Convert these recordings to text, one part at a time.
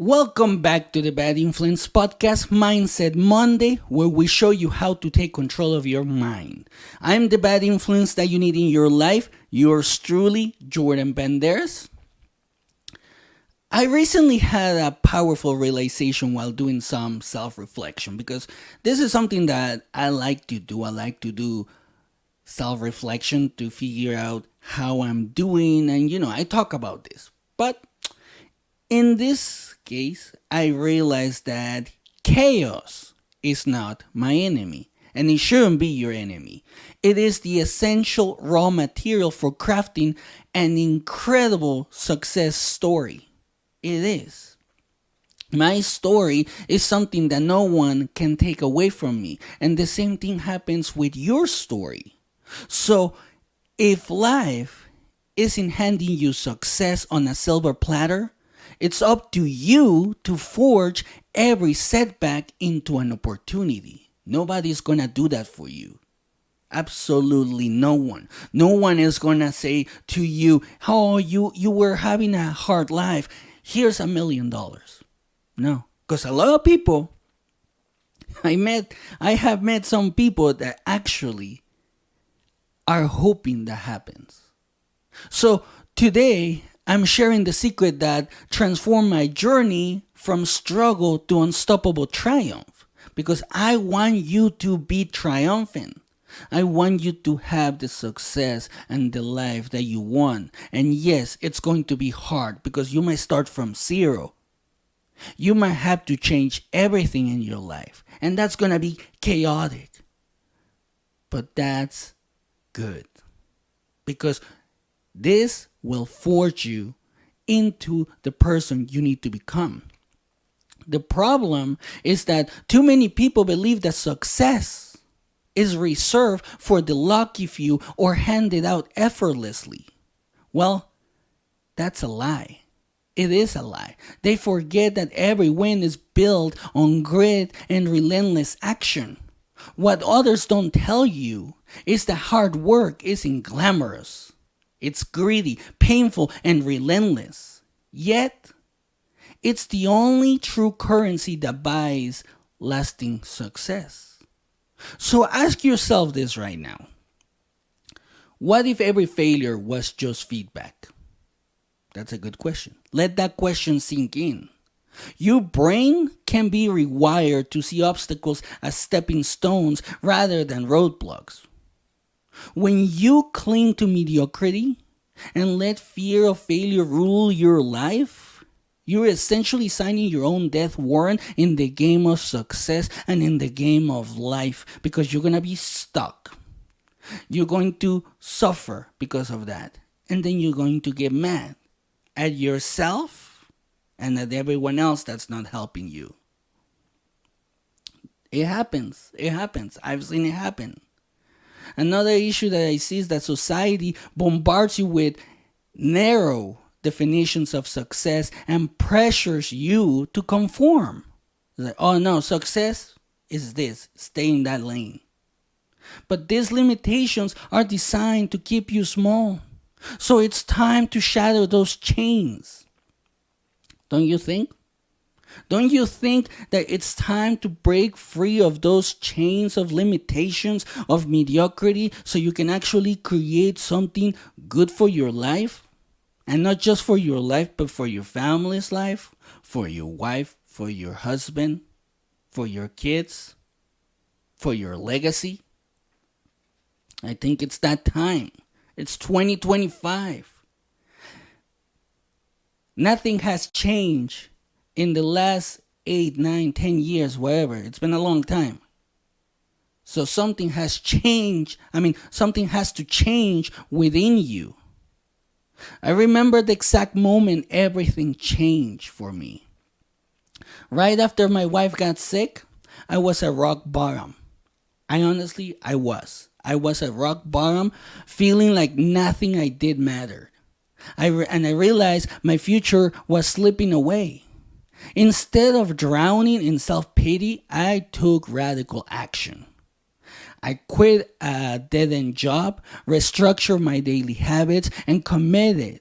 Welcome back to the Bad Influence Podcast Mindset Monday, where we show you how to take control of your mind. I'm the bad influence that you need in your life. Yours truly, Bjordan Banderas. I recently had a powerful realization while doing some self-reflection because this is something that I like to do. I like to do self-reflection to figure out how I'm doing, and I talk about this. But in this case, I realized that chaos is not my enemy, and it shouldn't be your enemy. It is the essential raw material for crafting an incredible success story. It is. My story is something that no one can take away from me, and the same thing happens with your story. So, if life isn't handing you success on a silver platter, it's up to you to forge every setback into an opportunity. Nobody's gonna do that for you. Absolutely no one. No one is gonna say to you, "Oh, you were having a hard life. Here's $1 million." No, because a lot of people I have met some people that actually are hoping that happens. So today, I'm sharing the secret that transformed my journey from struggle to unstoppable triumph. Because I want you to be triumphant. I want you to have the success and the life that you want. And yes, it's going to be hard because you might start from zero. You might have to change everything in your life. And that's going to be chaotic. But that's good. Because this will forge you into the person you need to become. The problem is that too many people believe that success is reserved for the lucky few or handed out effortlessly. Well, that's a lie. It is a lie. They forget that every win is built on grit and relentless action. What others don't tell you is that hard work isn't glamorous. It's greedy, painful, and relentless. Yet, it's the only true currency that buys lasting success. So ask yourself this right now. What if every failure was just feedback? That's a good question. Let that question sink in. Your brain can be rewired to see obstacles as stepping stones rather than roadblocks. When you cling to mediocrity and let fear of failure rule your life, you're essentially signing your own death warrant in the game of success and in the game of life because you're going to be stuck. You're going to suffer because of that. And then you're going to get mad at yourself and at everyone else that's not helping you. It happens. It happens. I've seen it happen. Another issue that I see is that society bombards you with narrow definitions of success and pressures you to conform. It's like, oh no, success is this. Stay in that lane. But these limitations are designed to keep you small. So it's time to shatter those chains. Don't you think? Don't you think that it's time to break free of those chains of limitations, of mediocrity, so you can actually create something good for your life? And not just for your life, but for your family's life, for your wife, for your husband, for your kids, for your legacy? I think it's that time. It's 2025. Nothing has changed in the last 8, 9, 10 years, whatever. It's been a long time. So something has changed. Something has to change within you. I remember the exact moment everything changed for me. Right after my wife got sick, I was at rock bottom. I was. I was at rock bottom, feeling like nothing I did mattered. I realized my future was slipping away. Instead of drowning in self-pity, I took radical action. I quit a dead-end job, restructured my daily habits, and committed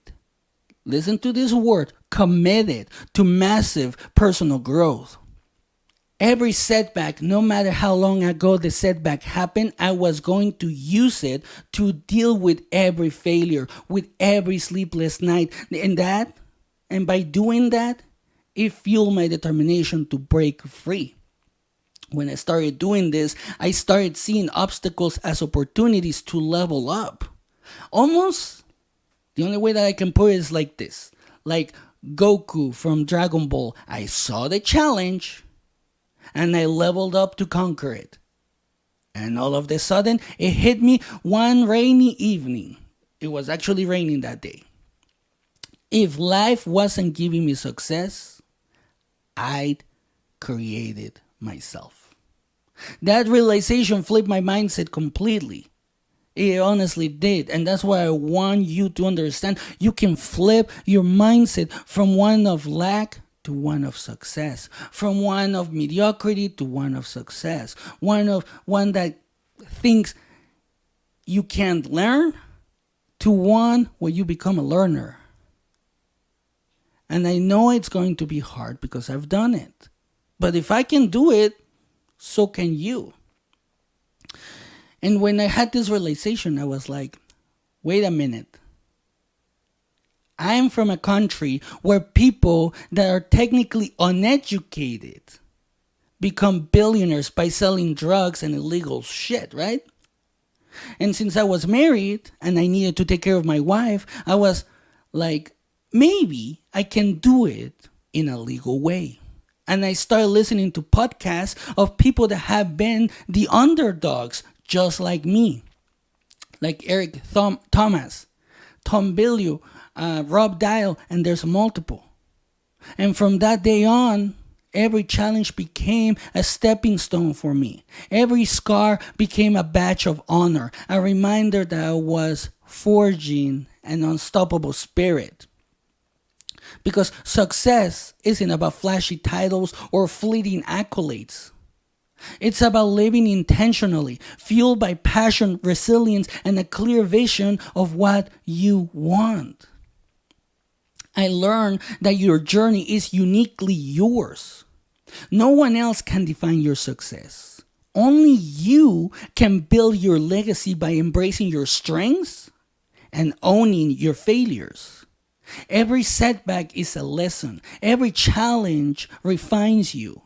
listen to this word, committed to massive personal growth. Every setback, no matter how long ago the setback happened, I was going to use it to deal with every failure, with every sleepless night. And by doing that, it fueled my determination to break free. When I started doing this, I started seeing obstacles as opportunities to level up. Almost the only way that I can put it is like this. Like Goku from Dragon Ball. I saw the challenge and I leveled up to conquer it. And all of a sudden, it hit me one rainy evening. It was actually raining that day. If life wasn't giving me success, I'd create it myself. That realization flipped my mindset completely. It honestly did. And that's why I want you to understand you can flip your mindset from one of lack to one of success, from one of mediocrity to one of success, one that thinks you can't learn to one where you become a learner. And I know it's going to be hard because I've done it. But if I can do it, so can you. And when I had this realization, I was like, wait a minute. I'm from a country where people that are technically uneducated become billionaires by selling drugs and illegal shit, right? And since I was married and I needed to take care of my wife, I was like, maybe I can do it in a legal way. And I started listening to podcasts of people that have been the underdogs just like me. Like Eric Thomas, Tom Bilyeu, Rob Dial, and there's multiple. And from that day on, every challenge became a stepping stone for me. Every scar became a badge of honor, a reminder that I was forging an unstoppable spirit. Because success isn't about flashy titles or fleeting accolades. It's about living intentionally, fueled by passion, resilience, and a clear vision of what you want. I learned that your journey is uniquely yours. No one else can define your success. Only you can build your legacy by embracing your strengths and owning your failures. Every setback is a lesson. Every challenge refines you.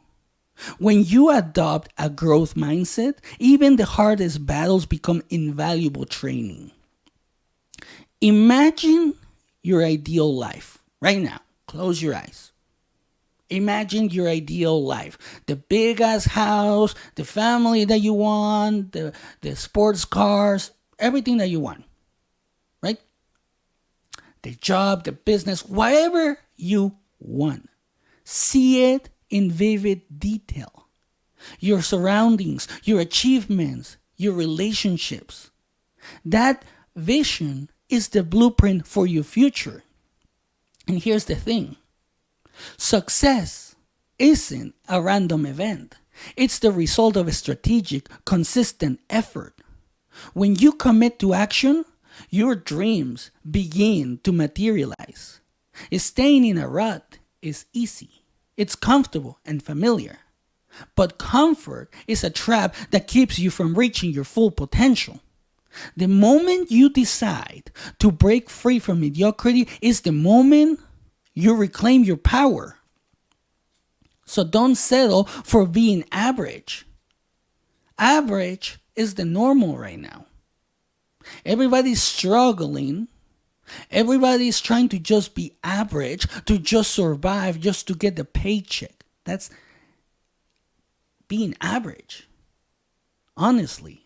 When you adopt a growth mindset, even the hardest battles become invaluable training. Imagine your ideal life right now. Close your eyes. Imagine your ideal life. The big ass house, the family that you want, the sports cars, everything that you want. Right? The job, the business, whatever you want. See it in vivid detail. Your surroundings, your achievements, your relationships. That vision is the blueprint for your future. And here's the thing. Success isn't a random event. It's the result of a strategic, consistent effort. When you commit to action, your dreams begin to materialize. Staying in a rut is easy. It's comfortable and familiar. But comfort is a trap that keeps you from reaching your full potential. The moment you decide to break free from mediocrity is the moment you reclaim your power. So don't settle for being average. Average is the normal right now. Everybody's struggling. Everybody's trying to just be average, to just survive, just to get the paycheck. That's being average. Honestly.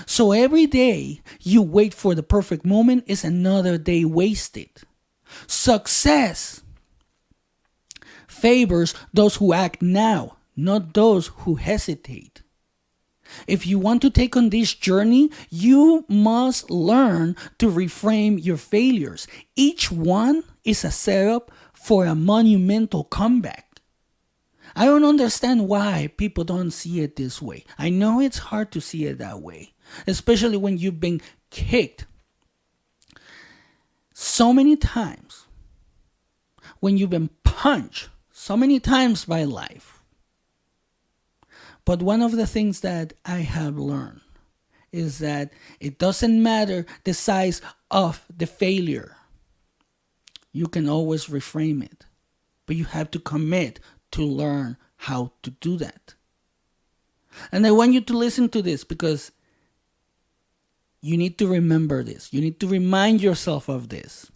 So every day you wait for the perfect moment is another day wasted. Success favors those who act now, not those who hesitate. If you want to take on this journey, you must learn to reframe your failures. Each one is a setup for a monumental comeback. I don't understand why people don't see it this way. I know it's hard to see it that way, especially when you've been kicked so many times when you've been punched so many times by life. But one of the things that I have learned is that it doesn't matter the size of the failure. You can always reframe it. But you have to commit to learn how to do that. And I want you to listen to this because you need to remember this. You need to remind yourself of this.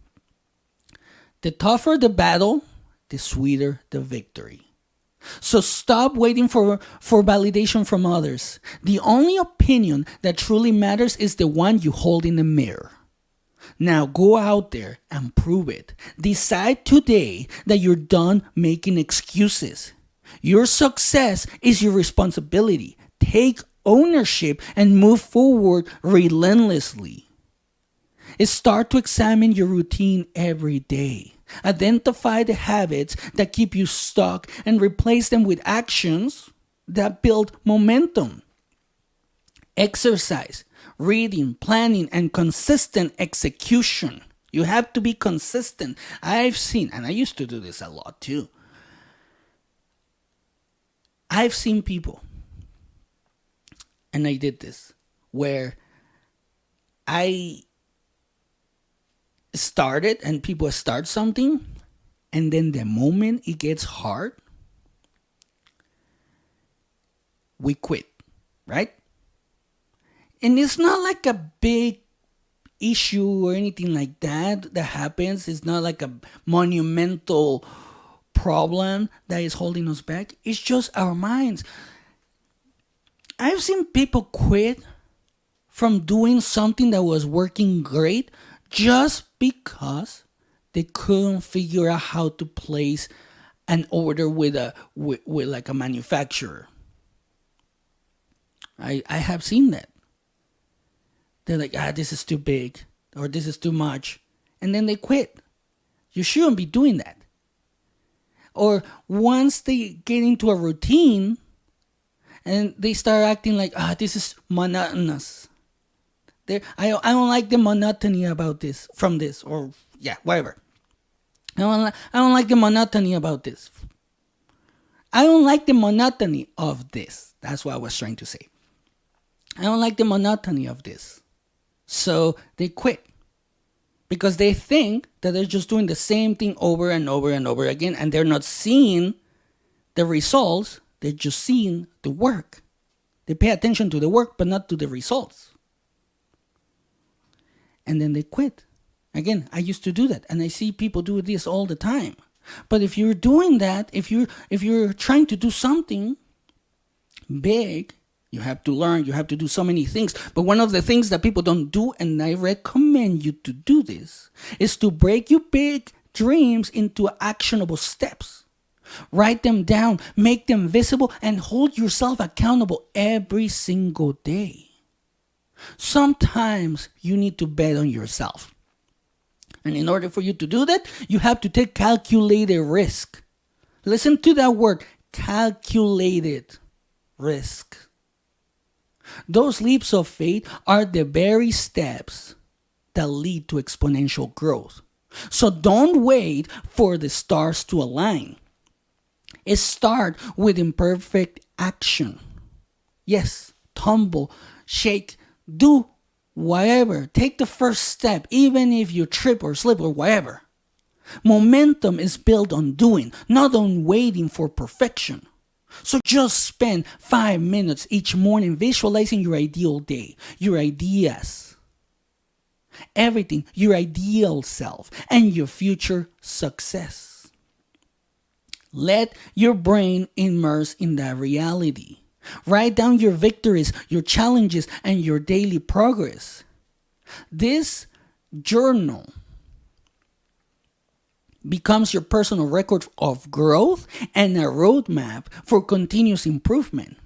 The tougher the battle, the sweeter the victory. So stop waiting for validation from others. The only opinion that truly matters is the one you hold in the mirror. Now go out there and prove it. Decide today that you're done making excuses. Your success is your responsibility. Take ownership and move forward relentlessly. Start to examine your routine every day. Identify the habits that keep you stuck and replace them with actions that build momentum. Exercise, reading, planning, and consistent execution. You have to be consistent. I've seen, and I used to do this a lot too. I've seen people, and I did this, where I started and people start something, and then the moment it gets hard, we quit, right? And it's not like a big issue or anything like that happens. It's not like a monumental problem that is holding us back. It's just our minds. I've seen people quit from doing something that was working great just because they couldn't figure out how to place an order with like a manufacturer. I have seen that. They're like, this is too big or this is too much. And then they quit. You shouldn't be doing that. Or once they get into a routine and they start acting like, this is monotonous. I don't like the monotony about this, from this, or whatever. I don't like the monotony about this. I don't like the monotony of this. That's what I was trying to say. I don't like the monotony of this. So they quit because they think that they're just doing the same thing over and over and over again, and they're not seeing the results. They're just seeing the work. They pay attention to the work, but not to the results. And then they quit. Again, I used to do that, and I see people do this all the time. But if you're doing that, if you're trying to do something big, you have to learn, you have to do so many things. But one of the things that people don't do, and I recommend you to do this, is to break your big dreams into actionable steps. Write them down, make them visible, and hold yourself accountable every single day. Sometimes you need to bet on yourself. And in order for you to do that, you have to take calculated risk. Listen to that word, calculated risk. Those leaps of faith are the very steps that lead to exponential growth. So don't wait for the stars to align. Start with imperfect action. Yes, tumble, shake, do whatever. Take the first step, even if you trip or slip or whatever. Momentum is built on doing, not on waiting for perfection. So just spend 5 minutes each morning visualizing your ideal day, your ideas, everything, your ideal self, and your future success. Let your brain immerse in that reality. Write down your victories, your challenges, and your daily progress. This journal becomes your personal record of growth and a roadmap for continuous improvement.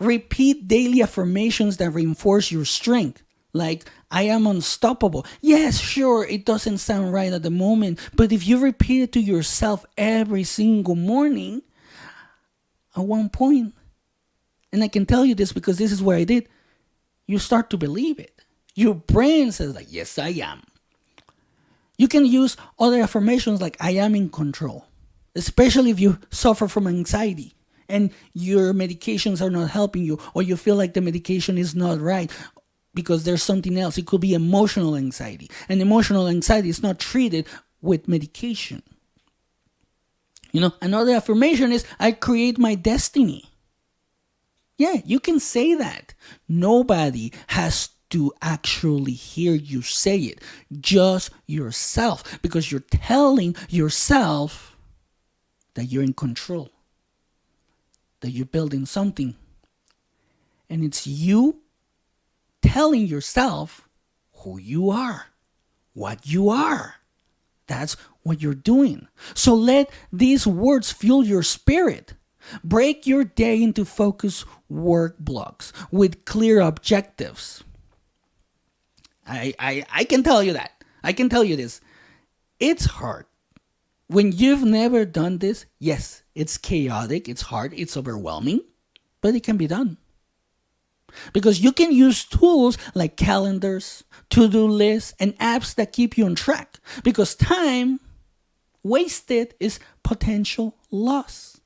Repeat daily affirmations that reinforce your strength, like, I am unstoppable. Yes, sure, it doesn't sound right at the moment, but if you repeat it to yourself every single morning, at one point, and I can tell you this because this is what I did, you start to believe it. Your brain says, like, yes, I am. You can use other affirmations like I am in control, especially if you suffer from anxiety and your medications are not helping you, or you feel like the medication is not right because there's something else. It could be emotional anxiety, and emotional anxiety is not treated with medication. Another affirmation is I create my destiny. Yeah, you can say that. Nobody has to actually hear you say it, just yourself, because you're telling yourself that you're in control, that you're building something. And it's you telling yourself who you are, what you are. That's what you're doing. So let these words fuel your spirit. Break your day into focused work blocks with clear objectives. I can tell you that. I can tell you this. It's hard. When you've never done this, yes, it's chaotic, it's hard, it's overwhelming, but it can be done. Because you can use tools like calendars, to-do lists, and apps that keep you on track. Because time wasted is potential loss.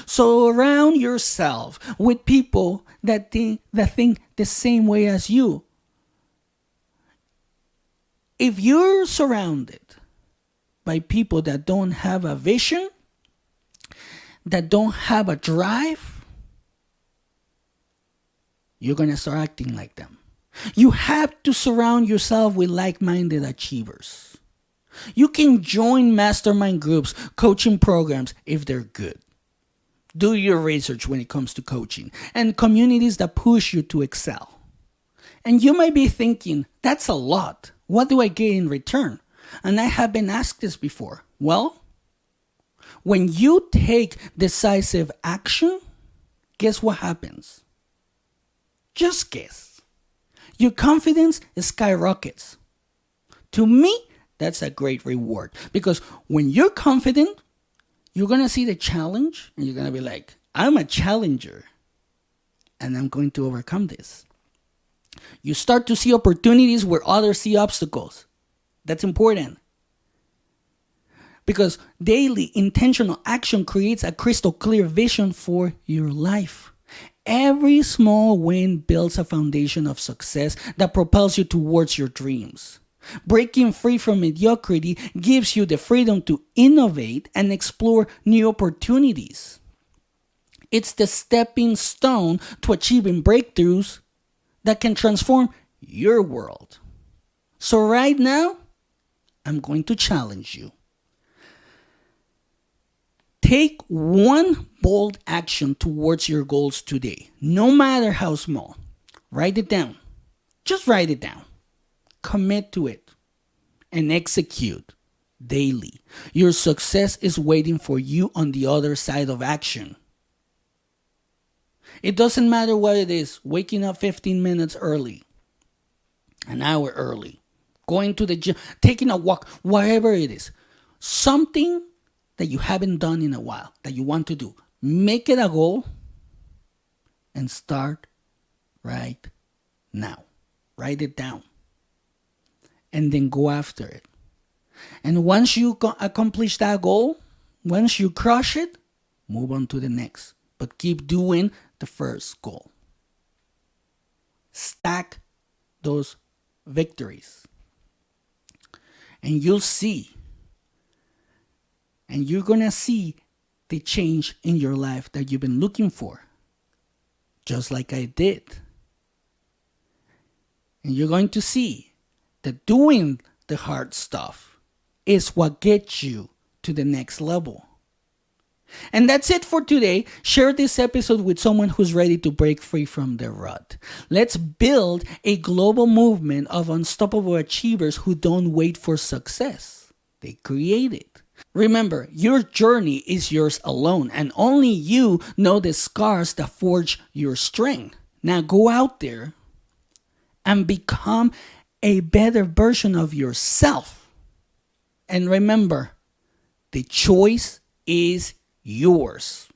So surround yourself with people that think the same way as you. If you're surrounded by people that don't have a vision, that don't have a drive, you're going to start acting like them. You have to surround yourself with like-minded achievers. You can join mastermind groups, coaching programs if they're good. Do your research when it comes to coaching, and communities that push you to excel. And you might be thinking, that's a lot. What do I get in return? And I have been asked this before. Well, when you take decisive action, guess what happens? Just guess. Your confidence skyrockets. To me, that's a great reward. Because when you're confident, you're going to see the challenge and you're going to be like, I'm a challenger and I'm going to overcome this. You start to see opportunities where others see obstacles. That's important. Because daily intentional action creates a crystal clear vision for your life. Every small win builds a foundation of success that propels you towards your dreams. Breaking free from mediocrity gives you the freedom to innovate and explore new opportunities. It's the stepping stone to achieving breakthroughs that can transform your world. So right now, I'm going to challenge you. Take one bold action towards your goals today, no matter how small. Write it down. Just write it down. Commit to it and execute daily. Your success is waiting for you on the other side of action. It doesn't matter what it is, waking up 15 minutes early, an hour early, going to the gym, taking a walk, whatever it is. Something that you haven't done in a while, that you want to do. Make it a goal and start right now. Write it down. And then go after it. And once you accomplish that goal, once you crush it, move on to the next. But keep doing the first goal. Stack those victories. And you'll see. And you're going to see the change in your life that you've been looking for. Just like I did. And you're going to see that doing the hard stuff is what gets you to the next level. And that's it for today. Share this episode with someone who's ready to break free from the rut. Let's build a global movement of unstoppable achievers who don't wait for success. They create it. Remember, your journey is yours alone, and only you know the scars that forge your strength. Now go out there and become a better version of yourself. And remember, the choice is yours.